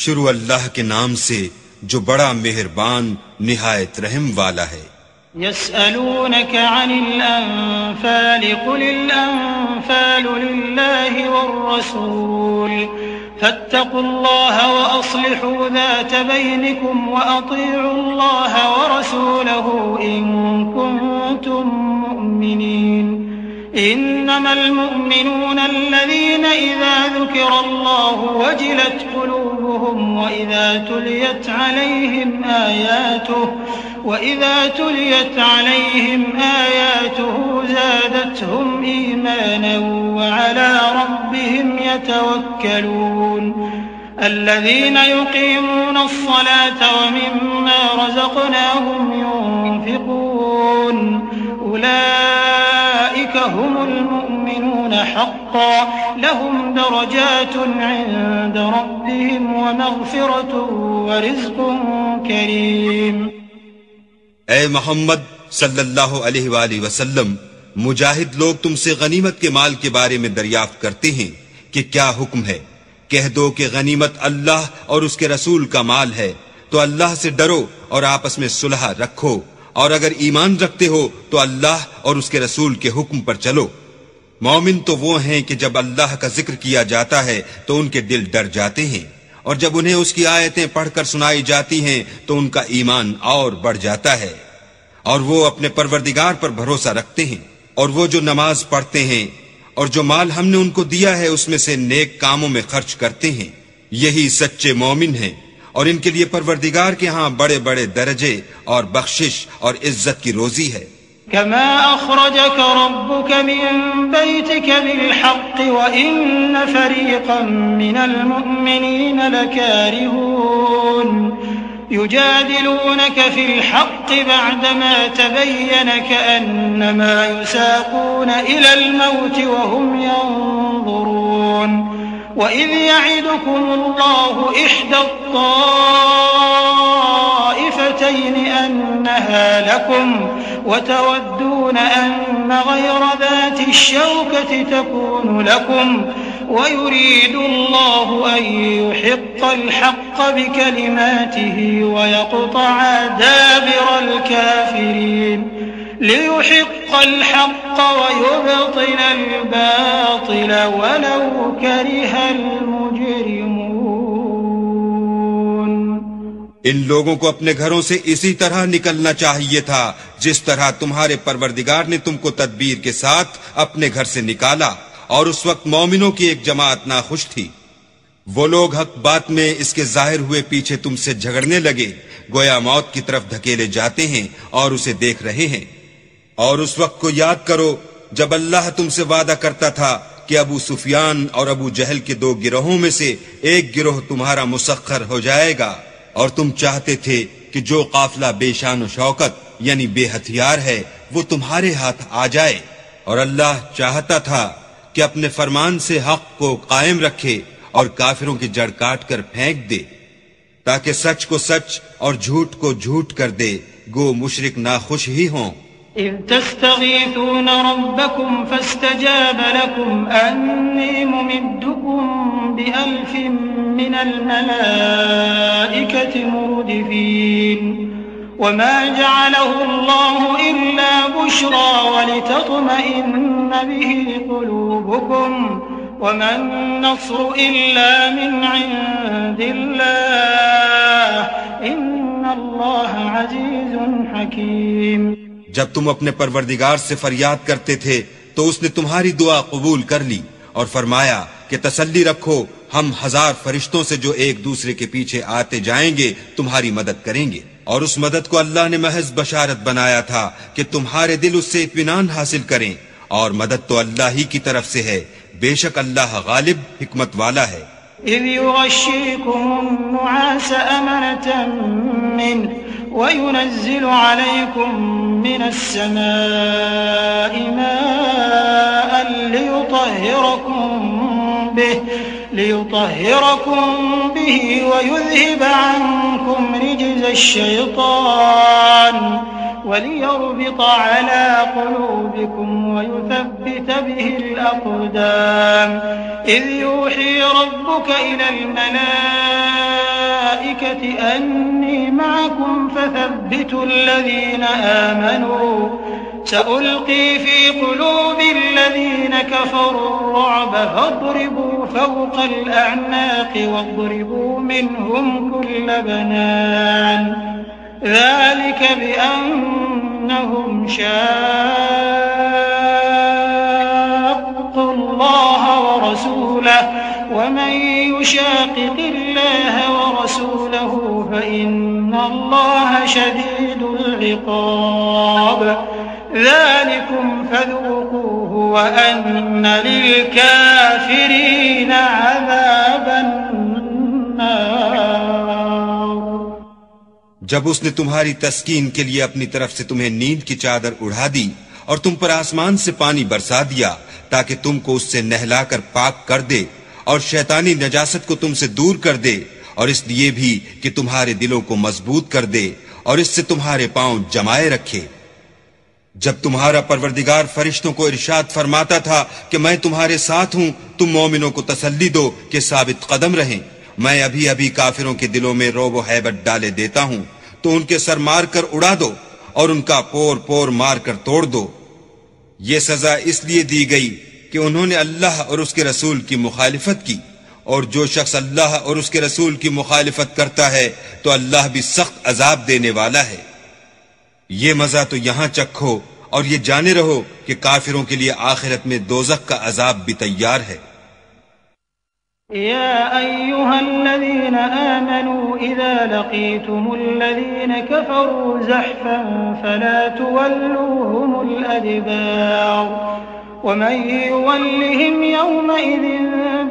شروع اللہ کے نام سے جو بڑا مہربان نہایت رحم والا ہے۔ يسألونك عن الأنفال قل الأنفال لله والرسول فاتقوا الله وأصلحوا ذات بينكم وأطيعوا الله ورسوله إن كنتم مؤمنين إنما المؤمنون الذين إذا ذكر الله وجلت قلوبهم وإذا تليت عليهم آياته زادتهم إيمانا وعلى ربهم يتوكلون الذين يقيمون الصلاة ومما رزقناهم ينفقون أولئك هم المؤمنون حقا لهم درجات عند ربهم ومغفرة ورزق كريم۔ اے محمد صلی اللہ علیہ وآلہ وسلم، مجاہد لوگ تم سے غنیمت کے مال کے بارے میں دریافت کرتے ہیں کہ کیا حکم ہے۔ کہہ دو کہ غنیمت اللہ اور اس کے رسول کا مال ہے، تو اللہ سے ڈرو اور آپس میں صلح رکھو، اور اگر ایمان رکھتے ہو تو اللہ اور اس کے رسول کے حکم پر چلو۔ مومن تو وہ ہیں کہ جب اللہ کا ذکر کیا جاتا ہے تو ان کے دل ڈر جاتے ہیں، اور جب انہیں اس کی آیتیں پڑھ کر سنائی جاتی ہیں تو ان کا ایمان اور بڑھ جاتا ہے، اور وہ اپنے پروردگار پر بھروسہ رکھتے ہیں، اور وہ جو نماز پڑھتے ہیں اور جو مال ہم نے ان کو دیا ہے اس میں سے نیک کاموں میں خرچ کرتے ہیں، یہی سچے مومن ہیں، اور ان کے لیے پروردگار کے ہاں بڑے بڑے درجے اور بخشش اور عزت کی روزی ہے۔ كما أخرجك ربك من بيتك بالحق وإن فريقا من المؤمنين لكارهون يجادلونك في الحق بعدما تبين كأنما يساقون إلى الموت وهم ينظرون وإذ يعدكم الله إحدى الطائفتين أنها لكم وتودون أن غير ذات الشوكة تكون لكم ويريد الله أن يحق الحق بكلماته ويقطع دابر الكافرين ليحق الحق ويبطل الباطل ولو كره المجرمون۔ ان لوگوں کو اپنے گھروں سے اسی طرح نکلنا چاہیے تھا جس طرح تمہارے پروردگار نے تم کو تدبیر کے ساتھ اپنے گھر سے نکالا، اور اس وقت مومنوں کی ایک جماعت ناخوش تھی۔ وہ لوگ حق بات میں اس کے ظاہر ہوئے پیچھے تم سے جھگڑنے لگے، گویا موت کی طرف دھکیلے جاتے ہیں اور اسے دیکھ رہے ہیں۔ اور اس وقت کو یاد کرو جب اللہ تم سے وعدہ کرتا تھا کہ ابو سفیان اور ابو جہل کے دو گروہوں میں سے ایک گروہ تمہارا مسخر ہو جائے گا، اور تم چاہتے تھے کہ جو قافلہ بے شان و شوکت یعنی بے ہتھیار ہے وہ تمہارے ہاتھ آ جائے، اور اللہ چاہتا تھا کہ اپنے فرمان سے حق کو قائم رکھے اور کافروں کی جڑ کاٹ کر پھینک دے، تاکہ سچ کو سچ اور جھوٹ کو جھوٹ کر دے، گو مشرک ناخوش ہی ہوں۔ إذ تستغيثون ربكم فاستجاب لكم أني ممدكم بألف من الملائكة مردفين وما جعله الله إلا بشرى ولتطمئن به قلوبكم وما النصر إلا من عند الله إن الله عزيز حكيم۔ جب تم اپنے پروردگار سے فریاد کرتے تھے تو اس نے تمہاری دعا قبول کر لی اور فرمایا کہ تسلی رکھو، ہم 1000 فرشتوں سے جو ایک دوسرے کے پیچھے آتے جائیں گے تمہاری مدد کریں گے۔ اور اس مدد کو اللہ نے محض بشارت بنایا تھا کہ تمہارے دل اس سے اطمینان حاصل کریں، اور مدد تو اللہ ہی کی طرف سے ہے، بے شک اللہ غالب حکمت والا ہے۔ إذ يغشيكم النعاس أمنة منه وينزل عليكم من السماء ماء ليطهركم به ويذهب عنكم رجز الشيطان وليربط على قلوبكم ويثبت به الأقدام إذ يوحي ربك إلى الملائكة الملائكة أني معكم فثبتوا الذين آمنوا سألقي في قلوب الذين كفروا الرعب فاضربوا فوق الأعناق واضربوا منهم كل بنان ذلك بأنهم شاقوا الله ورسوله ومن يشاقق الله ورسوله فإن الله شديد العقاب ذلكم فذوقوه وأن للكافرين عذاب النار۔ جب اس نے تمہاری تسکین کے لیے اپنی طرف سے تمہیں نیند کی چادر اڑا دی اور تم پر آسمان سے پانی برسا دیا تاکہ تم کو اس سے نہلا کر پاک کر دے اور شیطانی نجاست کو تم سے دور کر دے، اور اس لیے بھی کہ تمہارے دلوں کو مضبوط کر دے اور اس سے تمہارے پاؤں جمائے رکھے۔ جب تمہارا پروردگار فرشتوں کو ارشاد فرماتا تھا کہ میں تمہارے ساتھ ہوں، تم مومنوں کو تسلی دو کہ ثابت قدم رہیں، میں ابھی ابھی کافروں کے دلوں میں رعب و ہیبت ڈالے دیتا ہوں، تو ان کے سر مار کر اڑا دو اور ان کا پور پور مار کر توڑ دو۔ یہ سزا اس لیے دی گئی کہ انہوں نے اللہ اور اس کے رسول کی مخالفت کی، اور جو شخص اللہ اور اس کے رسول کی مخالفت کرتا ہے تو اللہ بھی سخت عذاب دینے والا ہے۔ یہ مزہ تو یہاں چکھو اور یہ جانے رہو کہ کافروں کے لیے آخرت میں دوزخ کا عذاب بھی تیار ہے۔ يا أيها الذين آمنوا إذا لقيتم الذين كفروا زحفا فلا تولوهم الأدبار ومن يولهم يومئذ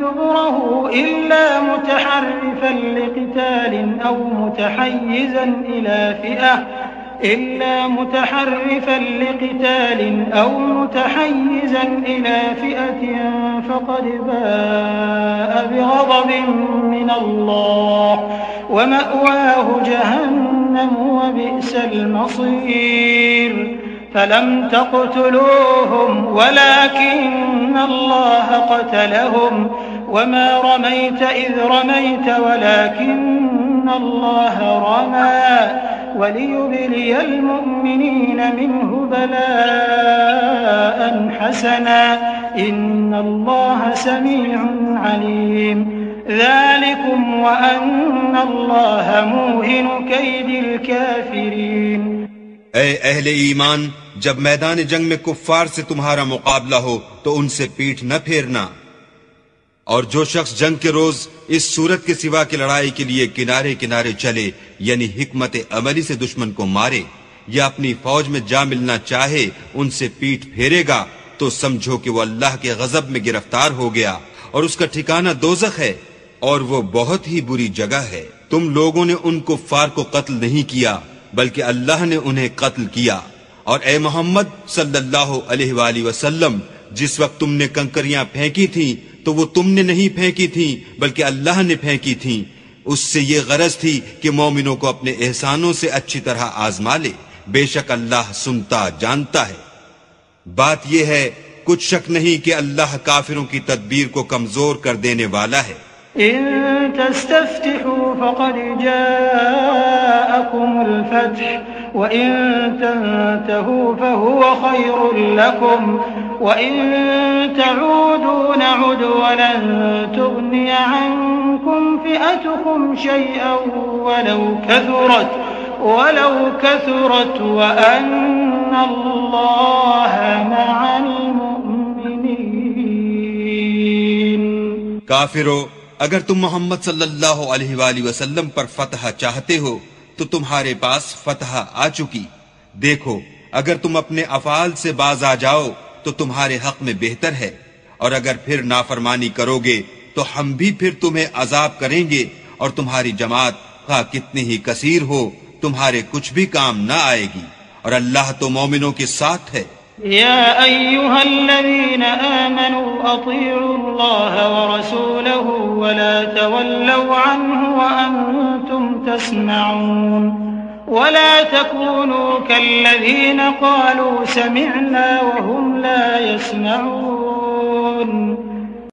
دبره إلا متحرفا لقتال أو متحيزا إلى فئة فقد باء بغضب من الله ومأواه جهنم وبئس المصير فلم تقتلوهم ولكن الله قتلهم وما رميت إذ رميت ولكن الله رمى وليبلي المؤمنين منه بلاء حسنا إن الله سميع عليم ذلكم وأن الله موهن كيد الكافرين۔ اے اہل ایمان، جب میدان جنگ میں کفار سے تمہارا مقابلہ ہو تو ان سے پیٹھ نہ پھیرنا، اور جو شخص جنگ کے روز اس صورت کے سوا کی لڑائی کے لیے کنارے کنارے چلے، یعنی حکمت عملی سے دشمن کو مارے یا اپنی فوج میں جا ملنا چاہے، ان سے پیٹھ پھیرے گا تو سمجھو کہ وہ اللہ کے غضب میں گرفتار ہو گیا اور اس کا ٹھکانہ دوزخ ہے، اور وہ بہت ہی بری جگہ ہے۔ تم لوگوں نے ان کفار کو قتل نہیں کیا بلکہ اللہ نے انہیں قتل کیا، اور اے محمد صلی اللہ علیہ وآلہ وسلم، جس وقت تم نے کنکریاں پھینکی تھیں تو وہ تم نے نہیں پھینکی تھیں بلکہ اللہ نے پھینکی تھیں، اس سے یہ غرض تھی کہ مومنوں کو اپنے احسانوں سے اچھی طرح آزما لے، بے شک اللہ سنتا جانتا ہے۔ بات یہ ہے، کچھ شک نہیں کہ اللہ کافروں کی تدبیر کو کمزور کر دینے والا ہے۔ إن تستفتحوا فقد جاءكم الفتح وإن تنتهوا فهو خير لكم وإن تعودوا نعد ولن تغني عنكم فئتكم شيئا ولو كثرت وأن الله مع المؤمنين۔ کافرو، اگر تم محمد صلی اللہ علیہ وآلہ وسلم پر فتح چاہتے ہو تو تمہارے پاس فتح آ چکی۔ دیکھو، اگر تم اپنے افعال سے باز آ جاؤ تو تمہارے حق میں بہتر ہے، اور اگر پھر نافرمانی کرو گے تو ہم بھی پھر تمہیں عذاب کریں گے، اور تمہاری جماعت خواہ کتنی ہی کثیر ہو تمہارے کچھ بھی کام نہ آئے گی، اور اللہ تو مومنوں کے ساتھ ہے۔ يا أيها الذين آمنوا أطيعوا الله ورسوله ولا تولوا عنه وأنتم تسمعون ولا تكونوا كالذين قالوا سمعنا وهم لا يسمعون